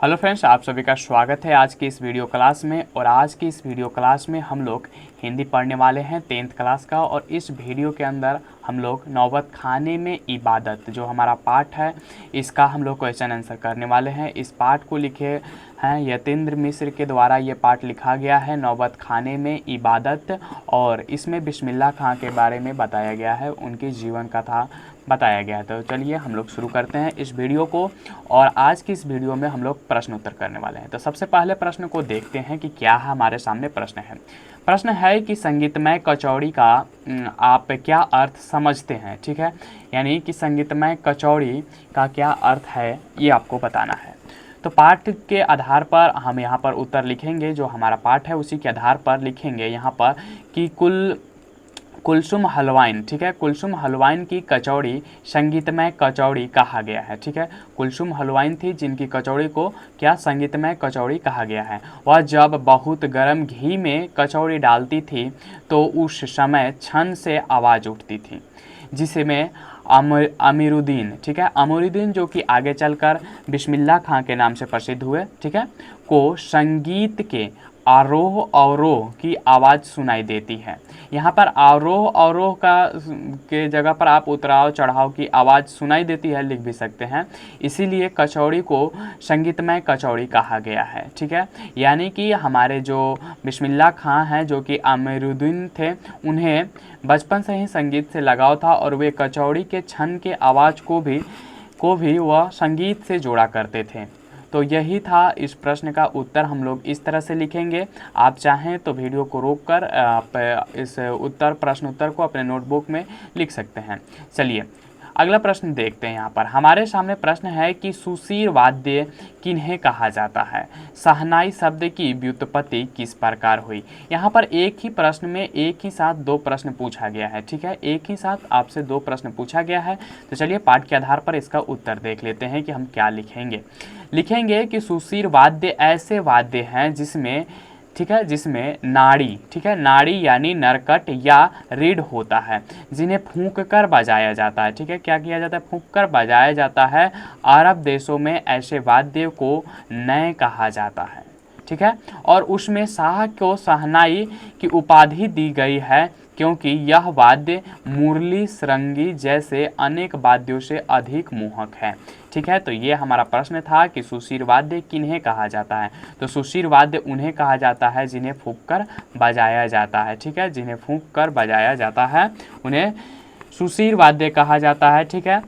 Hello friends, आप सभी का स्वागत है आज की इस वीडियो क्लास में। और आज की इस वीडियो क्लास में हम लोग हिंदी पढ़ने वाले हैं 10th क्लास का। और इस वीडियो के अंदर हम लोग नौबत खाने में इबादत जो हमारा पाठ है इसका हम लोग क्वेश्चन आंसर करने वाले हैं। इस पाठ को लिखे हैं यतेंद्र मिश्र के द्वारा ये पाठ लिखा गया है, नौबत खाने में इबादत। और इसमें बिस्मिल्लाह खां के बारे में बताया गया है, उनकी जीवन कथा बताया गया है। तो चलिए हम लोग शुरू करते हैं इस वीडियो को। और आज की इस वीडियो में हम लोग प्रश्न उत्तर करने वाले हैं। तो सबसे पहले प्रश्न को देखते हैं कि क्या है हमारे सामने प्रश्न है। प्रश्न है कि संगीतमय कचौड़ी का आप क्या अर्थ समझते हैं। ठीक है, यानी कि संगीतमय कचौड़ी का क्या अर्थ है ये आपको बताना है। तो पाठ के आधार पर हम यहाँ पर उत्तर लिखेंगे, जो हमारा पाठ है उसी के आधार पर लिखेंगे यहाँ पर कि कुलसुम हलवाइन। ठीक है, कुलसुम हलवाइन की कचौड़ी संगीतमय कचौड़ी कहा गया है। ठीक है, कुलसुम हलवाइन थी जिनकी कचौड़ी को क्या संगीतमय कचौड़ी कहा गया है। वह जब बहुत गर्म घी में कचौड़ी डालती थी तो उस समय छन से आवाज़ उठती थी, जिसमें अमीरुद्दीन, ठीक है, अमीरुद्दीन जो कि आगे चलकर बिस्मिल्लाह खां के नाम से प्रसिद्ध हुए, ठीक है, को संगीत के आरोह अवरोह की आवाज़ सुनाई देती है। यहाँ पर आरोह अवरोह के जगह पर आप उतराव चढ़ाव की आवाज़ सुनाई देती है लिख भी सकते हैं, इसीलिए कचौड़ी को संगीतमय कचौड़ी कहा गया है। ठीक है, यानी कि हमारे जो बिस्मिल्लाह खां हैं जो कि अमीरुद्दीन थे, उन्हें बचपन से ही संगीत से लगाव था और वे कचौड़ी के छन के आवाज़ को भी वह संगीत से जोड़ा करते थे। तो यही था इस प्रश्न का उत्तर। हम लोग इस तरह से लिखेंगे। आप चाहें तो वीडियो को रोककर आप इस प्रश्न उत्तर को अपने नोटबुक में लिख सकते हैं। चलिए अगला प्रश्न देखते हैं। यहाँ पर हमारे सामने प्रश्न है कि सुशीर वाद्य किन्हें कहा जाता है। शहनाई शब्द की व्युत्पत्ति किस प्रकार हुई। यहाँ पर एक ही प्रश्न में एक ही साथ दो प्रश्न पूछा गया है। ठीक है, एक ही साथ आपसे दो प्रश्न पूछा गया है। तो चलिए पाठ के आधार पर इसका उत्तर देख लेते हैं कि हम क्या लिखेंगे। लिखेंगे कि सुशीर वाद्य ऐसे वाद्य हैं जिसमें, ठीक है, जिसमें नाड़ी, ठीक है, नाड़ी यानी नरकट या रीढ़ होता है, जिन्हें फूंक कर बजाया जाता है। ठीक है, क्या किया जाता है, फूंक कर बजाया जाता है। अरब देशों में ऐसे वाद्य को नए कहा जाता है। ठीक है, और उसमें शाह को शहनाई की उपाधि दी गई है क्योंकि यह वाद्य मुरली सरंगी जैसे अनेक वाद्यों से अधिक मोहक है। ठीक है, तो ये हमारा प्रश्न था कि सुशीर वाद्य किन्हें कहा जाता है। तो सुशीर वाद्य उन्हें कहा जाता है जिन्हें फूंक कर बजाया जाता है। ठीक है, जिन्हें फूंक कर बजाया जाता है उन्हें सुशीर वाद्य कहा जाता है। ठीक है,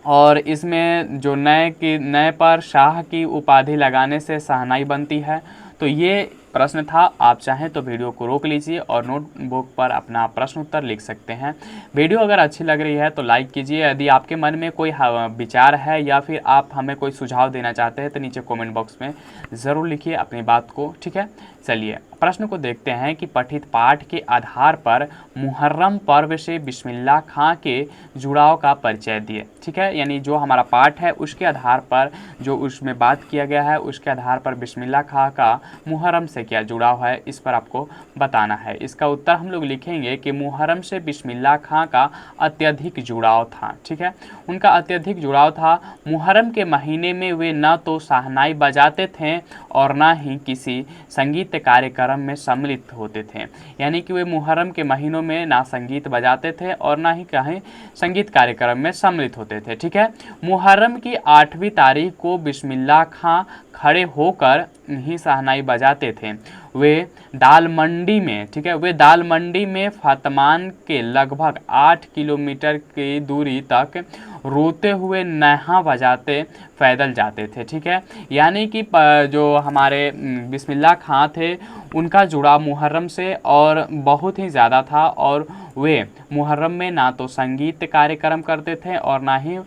और इसमें जो नए पर शाह की उपाधि लगाने से शहनाई बनती है। तो ये प्रश्न था। आप चाहें तो वीडियो को रोक लीजिए और नोटबुक पर अपना प्रश्न उत्तर लिख सकते हैं। वीडियो अगर अच्छी लग रही है तो लाइक कीजिए। यदि आपके मन में कोई विचार है या फिर आप हमें कोई सुझाव देना चाहते हैं तो नीचे कमेंट बॉक्स में ज़रूर लिखिए अपनी बात को। ठीक है, चलिए प्रश्न को देखते हैं कि पठित पाठ के आधार पर मुहर्रम पर्व से बिस्मिल्लाह खां के जुड़ाव का परिचय दिए। ठीक है, यानी जो हमारा पाठ है उसके आधार पर जो उसमें बात किया गया है उसके आधार पर बिस्मिल्लाह खां का मुहर्रम से क्या जुड़ाव है इस पर आपको बताना है। इसका उत्तर हम लोग लिखेंगे कि मुहर्रम से बिस्मिल्लाह खां का अत्यधिक जुड़ाव था। ठीक है, उनका अत्यधिक जुड़ाव था। मुहर्रम के महीने में वे न तो शहनाई बजाते थे और न ही किसी संगीत कार्यक्रम में सम्मिलित होते थे। यानी कि वे मुहर्रम के महीनों में ना संगीत बजाते थे और ना ही कहीं संगीत कार्यक्रम में सम्मिलित होते थे। ठीक है, मुहर्रम की 8वीं तारीख को बिस्मिल्लाह खां खड़े होकर ही शहनाई बजाते थे। वे दाल मंडी में, ठीक है, वे दाल मंडी में फतमान के लगभग 8 किलोमीटर की दूरी तक रोते हुए नहा बजाते पैदल जाते थे। ठीक है, यानी कि जो हमारे बिस्मिल्लाह खां थे उनका जुड़ाव मुहर्रम से और बहुत ही ज़्यादा था। और वे मुहर्रम में ना तो संगीत कार्यक्रम करते थे और ना ही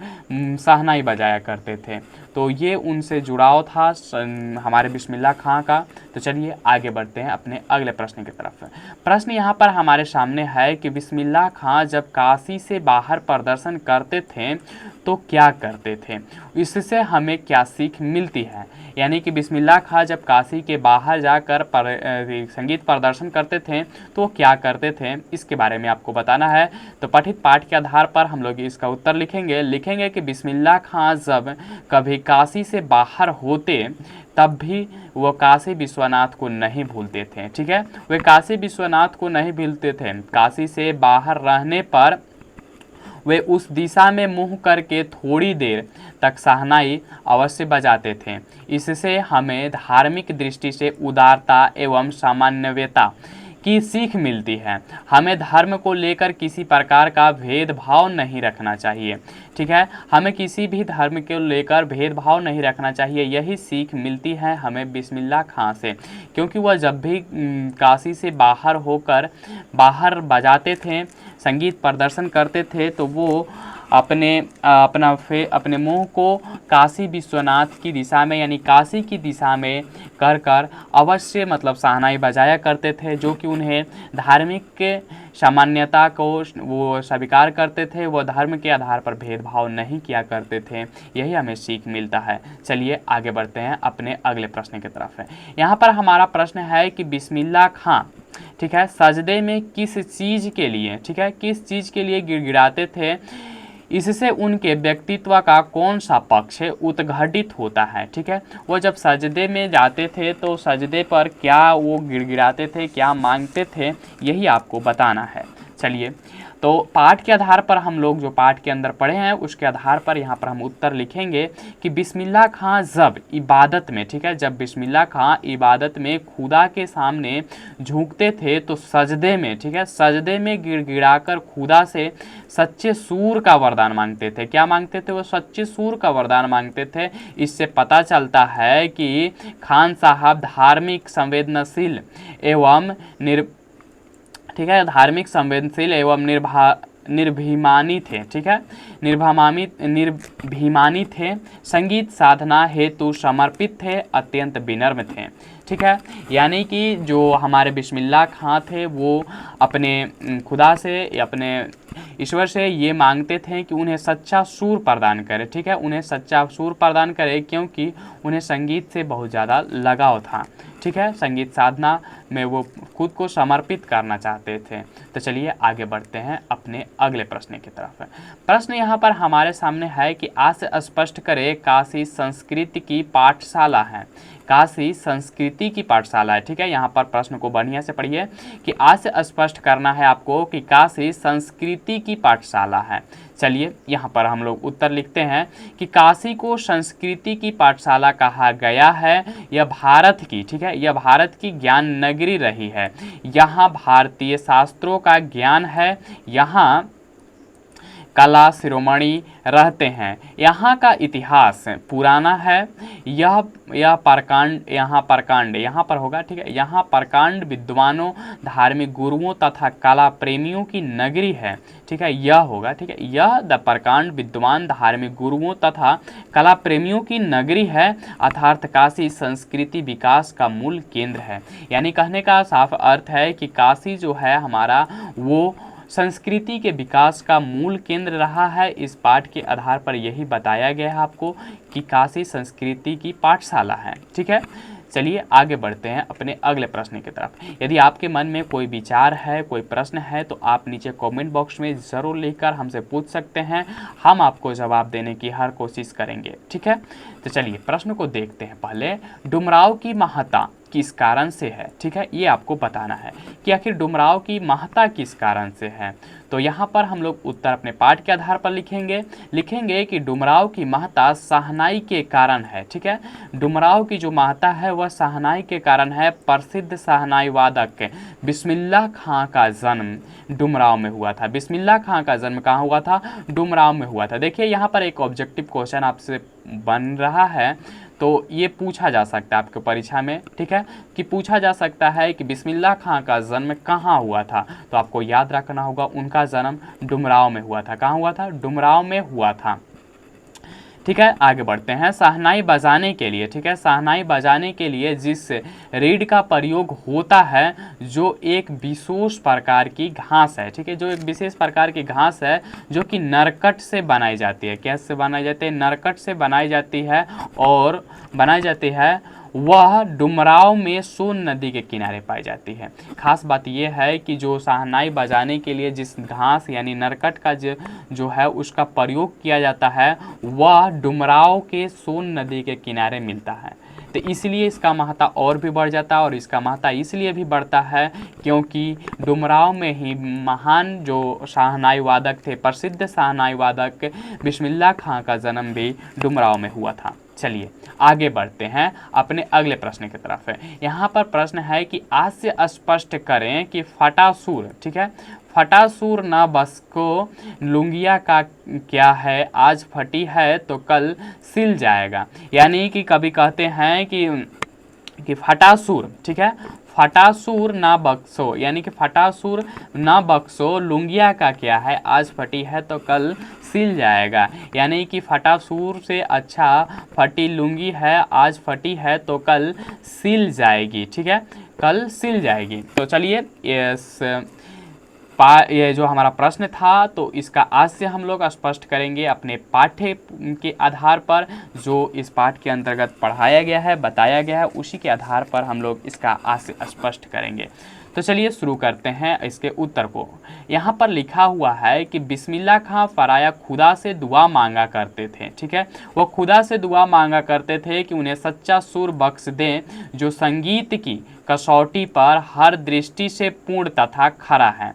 शहनाई बजाया करते थे। तो ये उनसे जुड़ाव था हमारे बिस्मिल्लाह खां का। तो चलिए आगे बढ़ते हैं अपने अगले प्रश्न की तरफ। प्रश्न यहाँ पर हमारे सामने है कि बिस्मिल्लाह खां जब काशी से बाहर प्रदर्शन करते थे तो क्या करते थे, इससे हमें क्या सीख मिलती है। यानी कि बिस्मिल्लाह खां जब काशी के बाहर जाकर संगीत प्रदर्शन करते थे तो क्या करते थे, इसके बारे में आपको बताना है। तो पठित पाठ के आधार पर हम लोग इसका उत्तर लिखेंगे कि बिस्मिल्लाह खां जब कभी काशी से बाहर होते तब भी वो काशी विश्वनाथ को नहीं भूलते थे। ठीक है, वे काशी विश्वनाथ को नहीं भूलते थे। काशी से बाहर रहने पर वे उस दिशा में मुँह करके थोड़ी देर तक शहनाई अवश्य बजाते थे। इससे हमें धार्मिक दृष्टि से उदारता एवं सामान्यता की सीख मिलती है। हमें धर्म को लेकर किसी प्रकार का भेदभाव नहीं रखना चाहिए। ठीक है, हमें किसी भी धर्म को लेकर भेदभाव नहीं रखना चाहिए। यही सीख मिलती है हमें बिस्मिल्लाह खां से, क्योंकि वह जब भी काशी से बाहर होकर बाहर बजाते थे, संगीत प्रदर्शन करते थे, तो वो अपने मुंह को काशी विश्वनाथ की दिशा में यानी काशी की दिशा में कर अवश्य मतलब शहनाई बजाया करते थे, जो कि उन्हें धार्मिक सामान्यता को वो स्वीकार करते थे। वो धर्म के आधार पर भेदभाव नहीं किया करते थे। यही हमें सीख मिलता है। चलिए आगे बढ़ते हैं अपने अगले प्रश्न की तरफ। यहाँ पर हमारा प्रश्न है कि बिस्मिल्लाह खां, ठीक है, सजदे में किस चीज़ के लिए, ठीक है, किस चीज़ के लिए गिड़गिड़ाते थे, इससे उनके व्यक्तित्व का कौन सा पक्ष उद्घाटित होता है। ठीक है, वो जब सजदे में जाते थे तो सजदे पर क्या वो गिड़गिड़ाते थे, क्या मांगते थे, यही आपको बताना है। चलिए, तो पाठ के आधार पर हम लोग जो पाठ के अंदर पढ़े हैं उसके आधार पर यहाँ पर हम उत्तर लिखेंगे कि बिस्मिल्लाह खां जब इबादत में, ठीक है, जब बिस्मिल्लाह खां इबादत में खुदा के सामने झुकते थे तो सजदे में, ठीक है, सजदे में गिड़गिड़ाकर खुदा से सच्चे सूर का वरदान मांगते थे। क्या मांगते थे? वो सच्चे सूर का वरदान मांगते थे। इससे पता चलता है कि खान साहब धार्मिक संवेदनशील एवं ठीक है, धार्मिक संवेदनशील एवं निर्भिमानी थे। ठीक है, निर्भिमानी थे, संगीत साधना हेतु समर्पित थे, अत्यंत विनम्र थे। ठीक है, यानी कि जो हमारे बिस्मिल्लाह खां थे वो अपने खुदा से, अपने ईश्वर से ये मांगते थे कि उन्हें सच्चा सुर प्रदान करे। ठीक है, उन्हें सच्चा सुर प्रदान करे, क्योंकि उन्हें संगीत से बहुत ज़्यादा लगाव था। ठीक है, संगीत साधना में वो खुद को समर्पित करना चाहते थे। तो चलिए आगे बढ़ते हैं अपने अगले प्रश्न की तरफ। प्रश्न यहाँ पर हमारे सामने है कि आज स्पष्ट करें काशी संस्कृति की पाठशाला है। काशी संस्कृति की पाठशाला है। ठीक है, यहाँ पर प्रश्न को बढ़िया से पढ़िए कि आज से स्पष्ट करना है आपको कि काशी संस्कृति की पाठशाला है। चलिए यहाँ पर हम लोग उत्तर लिखते हैं कि काशी को संस्कृति की पाठशाला कहा गया है। यह भारत की, ठीक है, यह भारत की ज्ञान नगरी रही है। यहाँ भारतीय शास्त्रों का ज्ञान है। यहाँ कला शिरोमणि रहते हैं। यहाँ का इतिहास पुराना है। यह प्रकांड यहाँ पर होगा। ठीक है, यहाँ प्रकांड विद्वानों, धार्मिक गुरुओं तथा कला प्रेमियों की नगरी है। ठीक है, यह होगा। ठीक है, यह द प्रकांड विद्वान, धार्मिक गुरुओं तथा कला प्रेमियों की नगरी है, अर्थात काशी संस्कृति विकास का मूल केंद्र है। यानी कहने का साफ अर्थ है कि काशी जो है हमारा वो संस्कृति के विकास का मूल केंद्र रहा है। इस पाठ के आधार पर यही बताया गया है आपको कि काशी संस्कृति की पाठशाला है। ठीक है, चलिए आगे बढ़ते हैं अपने अगले प्रश्न की तरफ। यदि आपके मन में कोई विचार है, कोई प्रश्न है, तो आप नीचे कमेंट बॉक्स में ज़रूर लिखकर हमसे पूछ सकते हैं। हम आपको जवाब देने की हर कोशिश करेंगे। ठीक है, तो चलिए प्रश्न को देखते हैं। पहले, डुमराव की महत्ता किस कारण से है? ठीक है, ये आपको बताना है कि आखिर डुमराव की महत्ता किस कारण से है। तो यहाँ पर हम लोग उत्तर अपने पाठ के आधार पर लिखेंगे कि डुमराव की महत्ता शहनाई के कारण है। ठीक है, डुमराव की जो महत्ता है वह शहनाई के कारण है। प्रसिद्ध शहनाई वादक बिस्मिल्लाह खां का जन्म डुमराव में हुआ था। बिस्मिल्लाह खां का जन्म कहाँ हुआ था? डुमराव में हुआ था। देखिए यहाँ पर एक ऑब्जेक्टिव क्वेश्चन आपसे बन रहा है, तो ये पूछा जा सकता है आपके परीक्षा में। ठीक है, कि पूछा जा सकता है कि बिस्मिल्लाह खां का जन्म कहाँ हुआ था। तो आपको याद रखना होगा उनका जन्म डुमराव में हुआ था। कहाँ हुआ था? डुमराव में हुआ था। ठीक है, आगे बढ़ते हैं। शहनाई बजाने के लिए, ठीक है, शहनाई बजाने के लिए जिस रीड का प्रयोग होता है, जो एक विशेष प्रकार की घास है। ठीक है, जो एक विशेष प्रकार की घास है जो कि नरकट से बनाई जाती है। कैसे बनाई जाती है? नरकट से बनाई जाती है और बनाई जाती है। वह डुमराव में सोन नदी के किनारे पाई जाती है। खास बात यह है कि जो शहनाई बजाने के लिए जिस घास यानी नरकट का जो है उसका प्रयोग किया जाता है वह डुमराव के सोन नदी के किनारे मिलता है। तो इसलिए इसका महत्व और भी बढ़ जाता है, और इसका महत्व इसलिए भी बढ़ता है क्योंकि डुमराव में ही महान जो शहनाई वादक थे, प्रसिद्ध शहनाई वादक बिस्मिल्लाह खां का जन्म भी डुमराव में हुआ था। चलिए आगे बढ़ते हैं अपने अगले प्रश्न की तरफ। यहाँ पर प्रश्न है कि आज से स्पष्ट करें कि फटासुर, ठीक है, फटासुर न बस को लुंगिया का क्या है, आज फटी है तो कल सिल जाएगा। यानी कि कभी कहते हैं कि फटासुर, ठीक है, फटासुर ना बक्सो, यानी कि फटासुर ना बक्सो लुंगिया का क्या है, आज फटी है तो कल सिल जाएगा। यानी कि फटासुर से अच्छा फटी लुंगी है, आज फटी है तो कल सिल जाएगी, ठीक है, कल सिल जाएगी। तो चलिए ये जो हमारा प्रश्न था तो इसका आज से हम लोग स्पष्ट करेंगे अपने पाठ्य के आधार पर, जो इस पाठ के अंतर्गत पढ़ाया गया है, बताया गया है, उसी के आधार पर हम लोग इसका आज से स्पष्ट करेंगे। तो चलिए शुरू करते हैं इसके उत्तर को। यहाँ पर लिखा हुआ है कि बिस्मिल्लाह खां फराया खुदा से दुआ मांगा करते थे, ठीक है, वो खुदा से दुआ मांगा करते थे कि उन्हें सच्चा सुर बख्श दें जो संगीत की कसौटी पर हर दृष्टि से पूर्ण तथा खरा है।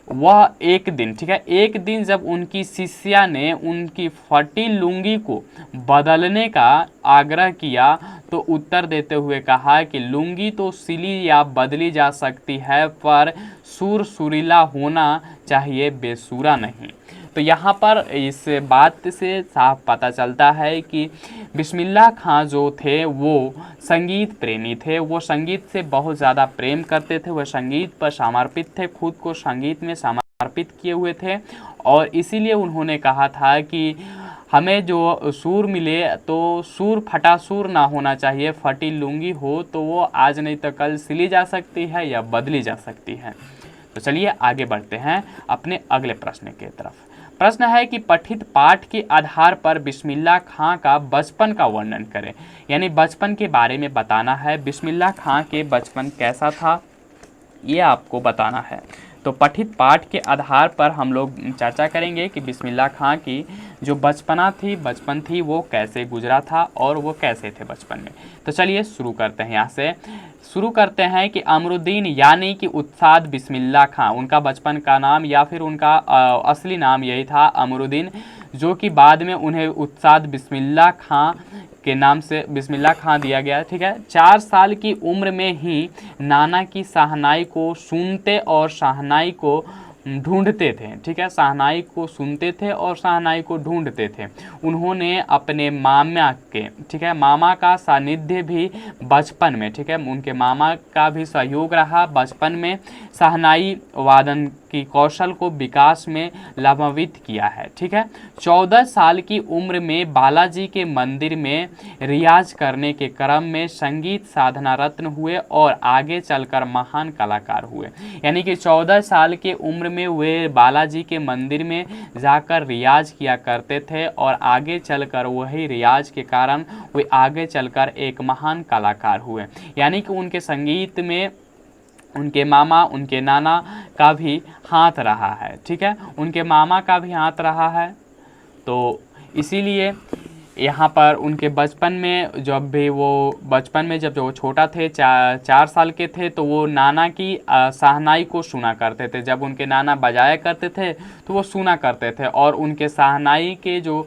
वह एक दिन, ठीक है, एक दिन जब उनकी शिष्या ने उनकी फटी लुंगी को बदलने का आग्रह किया तो उत्तर देते हुए कहा कि लुंगी तो सिली या बदली जा सकती है पर सुर सुरीला होना चाहिए, बेसुरा नहीं। तो यहाँ पर इस बात से साफ पता चलता है कि बिस्मिल्लाह खां जो थे वो संगीत प्रेमी थे, वो संगीत से बहुत ज़्यादा प्रेम करते थे, वह संगीत पर समर्पित थे, खुद को संगीत में समर्पित किए हुए थे, और इसीलिए उन्होंने कहा था कि हमें जो सूर मिले तो सूर फटासूर ना होना चाहिए, फटी लुंगी हो तो वो आज नहीं तो कल सिली जा सकती है या बदली जा सकती है। तो चलिए आगे बढ़ते हैं अपने अगले प्रश्न की तरफ। प्रश्न है कि पठित पाठ के आधार पर बिस्मिल्लाह खां का बचपन का वर्णन करें, यानी बचपन के बारे में बताना है, बिस्मिल्लाह खां के बचपन कैसा था ये आपको बताना है। तो पठित पाठ के आधार पर हम लोग चर्चा करेंगे कि बिस्मिल्लाह खां की जो बचपन थी वो कैसे गुजरा था और वो कैसे थे बचपन में। तो चलिए शुरू करते हैं, यहाँ से शुरू करते हैं कि अमरुद्दीन यानी कि उत्साद बिस्मिल्लाह खां, उनका बचपन का नाम या फिर उनका असली नाम यही था अमरुद्दीन, जो कि बाद में उन्हें उत्साद बिस्मिल्लाह खां के नाम से बिस्मिल्लाह खां दिया गया, ठीक है। 4 साल की उम्र में ही नाना की शहनाई को सुनते और शहनाई को ढूंढते थे, ठीक है, शहनाई को सुनते थे और शहनाई को ढूंढते थे। उन्होंने अपने मामा के, ठीक है, मामा का सानिध्य भी बचपन में, ठीक है, उनके मामा का भी सहयोग रहा बचपन में, शहनाई वादन की कौशल को विकास में लाभान्वित किया है, ठीक है। 14 साल की उम्र में बालाजी के मंदिर में रियाज करने के क्रम में संगीत साधना रत्न हुए और आगे चलकर महान कलाकार हुए। यानी कि 14 साल के उम्र में वे बालाजी के मंदिर में जाकर रियाज किया करते थे और आगे चलकर वही रियाज के कारण वे आगे चलकर एक महान कलाकार हुए। यानी कि उनके संगीत में उनके मामा, उनके नाना का भी हाथ रहा है, ठीक है, उनके मामा का भी हाथ रहा है। तो इसीलिए यहाँ पर उनके बचपन में जब भी वो बचपन में जब वो छोटा थे, 4 साल के थे, तो वो नाना की शहनाई को सुना करते थे। जब उनके नाना बजाया करते थे तो वो सुना करते थे, और उनके शहनाई के जो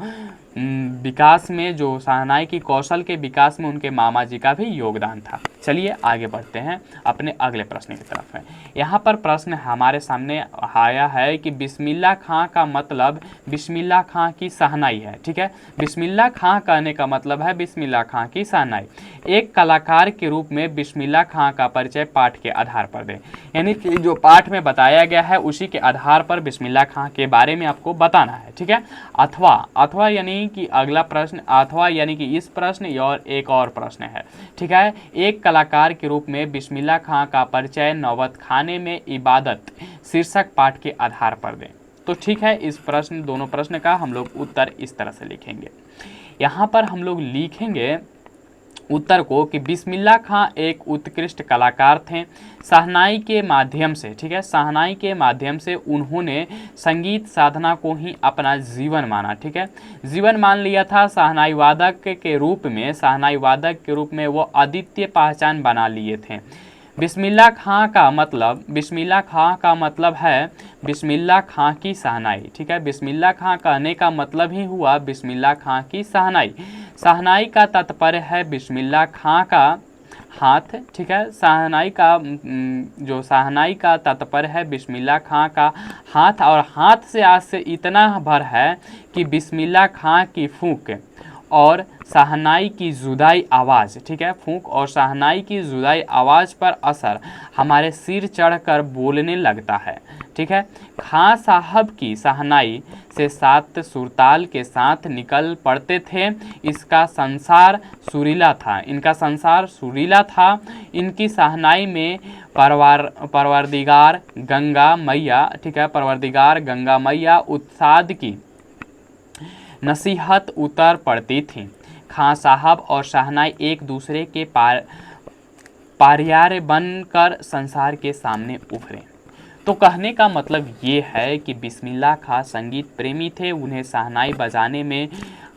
विकास में, जो शहनाई की कौशल के विकास में उनके मामा जी का भी योगदान था। चलिए आगे बढ़ते हैं अपने अगले प्रश्न की तरफ। यहाँ पर प्रश्न हमारे सामने आया है कि बिस्मिल्लाह खां का मतलब बिस्मिल्लाह खां की शहनाई है, ठीक है, बिस्मिल्लाह खां कहने का मतलब है बिस्मिल्लाह खां की शहनाई। एक कलाकार के रूप में बिस्मिल्लाह खां का परिचय पाठ के आधार पर दें, यानी कि जो पाठ में बताया गया है उसी के आधार पर बिस्मिल्लाह खां के बारे में आपको बताना है, ठीक है। अथवा यानी कि अगला प्रश्न, अथवा यानी कि इस प्रश्न और एक और प्रश्न है, ठीक है। एक कलाकार के रूप में बिस्मिल्लाह खां का परिचय नौबत खाने में इबादत शीर्षक पाठ के आधार पर दें। तो ठीक है, इस प्रश्न, दोनों प्रश्न का हम लोग उत्तर इस तरह से लिखेंगे। यहाँ पर हम लोग लिखेंगे उत्तर को कि बिस्मिल्लाह खां एक उत्कृष्ट कलाकार थे। शहनाई के माध्यम से, ठीक है, शहनाई के माध्यम से उन्होंने संगीत साधना को ही अपना जीवन माना, ठीक है, जीवन मान लिया था। शहनाई वादक के रूप में, शहनाई वादक के रूप में वो अद्वितीय पहचान बना लिए थे। बिस्मिल्लाह खां का मतलब, बिस्मिल्लाह खां का मतलब है बिस्मिल्लाह खां की शहनाई, ठीक है, बिस्मिल्लाह खां कहने का मतलब ही हुआ बिस्मिल्लाह खां की शहनाई। शहनाई का तात्पर्य है बिस्मिल्लाह खां का हाथ, ठीक है, शहनाई का जो शहनाई का तात्पर्य है बिस्मिल्लाह खां का हाथ, और हाथ से आज से इतना भर है कि बिस्मिल्लाह खां की फूंक और शहनाई की जुदाई आवाज़, ठीक है, फूंक और शहनाई की जुदाई आवाज़ पर असर हमारे सिर चढ़कर बोलने लगता है, ठीक है। खां साहब की शहनाई से 7 सुरताल के साथ निकल पड़ते थे। इसका संसार सुरीला था, इनका संसार सुरीला था। इनकी शहनाई में परवरदिगार गंगा मैया, ठीक है, परवरदिगार गंगा मैया उत्साद की नसीहत उतर पड़ती थी। खां साहब और शहनाई एक दूसरे के पारियार बनकर संसार के सामने उभरे। तो कहने का मतलब ये है कि बिस्मिल्लाह खां संगीत प्रेमी थे, उन्हें शहनाई बजाने में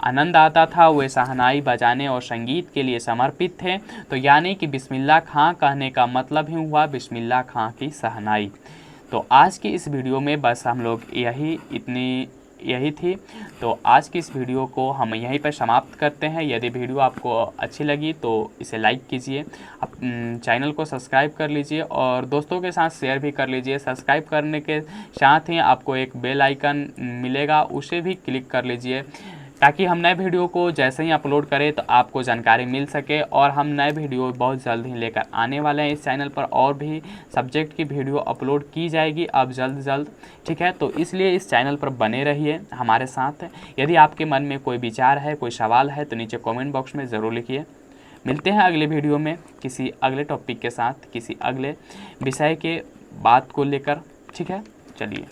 आनंद आता था, वे शहनाई बजाने और संगीत के लिए समर्पित थे। तो यानी कि बिस्मिल्लाह खां कहने का मतलब ही हुआ बिस्मिल्लाह खां की शहनाई। तो आज की इस वीडियो में बस हम लोग यही थी। तो आज की इस वीडियो को हम यहीं पर समाप्त करते हैं। यदि वीडियो आपको अच्छी लगी तो इसे लाइक कीजिए, आप चैनल को सब्सक्राइब कर लीजिए और दोस्तों के साथ शेयर भी कर लीजिए। सब्सक्राइब करने के साथ ही आपको एक बेल आइकन मिलेगा, उसे भी क्लिक कर लीजिए ताकि हम नए वीडियो को जैसे ही अपलोड करें तो आपको जानकारी मिल सके। और हम नए वीडियो बहुत जल्द ही लेकर आने वाले हैं इस चैनल पर, और भी सब्जेक्ट की वीडियो अपलोड की जाएगी अब जल्द, ठीक है। तो इसलिए इस चैनल पर बने रहिए हमारे साथ। यदि आपके मन में कोई विचार है, कोई सवाल है तो नीचे कमेंट बॉक्स में ज़रूर लिखिए। मिलते हैं अगले वीडियो में किसी अगले टॉपिक के साथ, किसी अगले विषय के बात को लेकर, ठीक है। चलिए।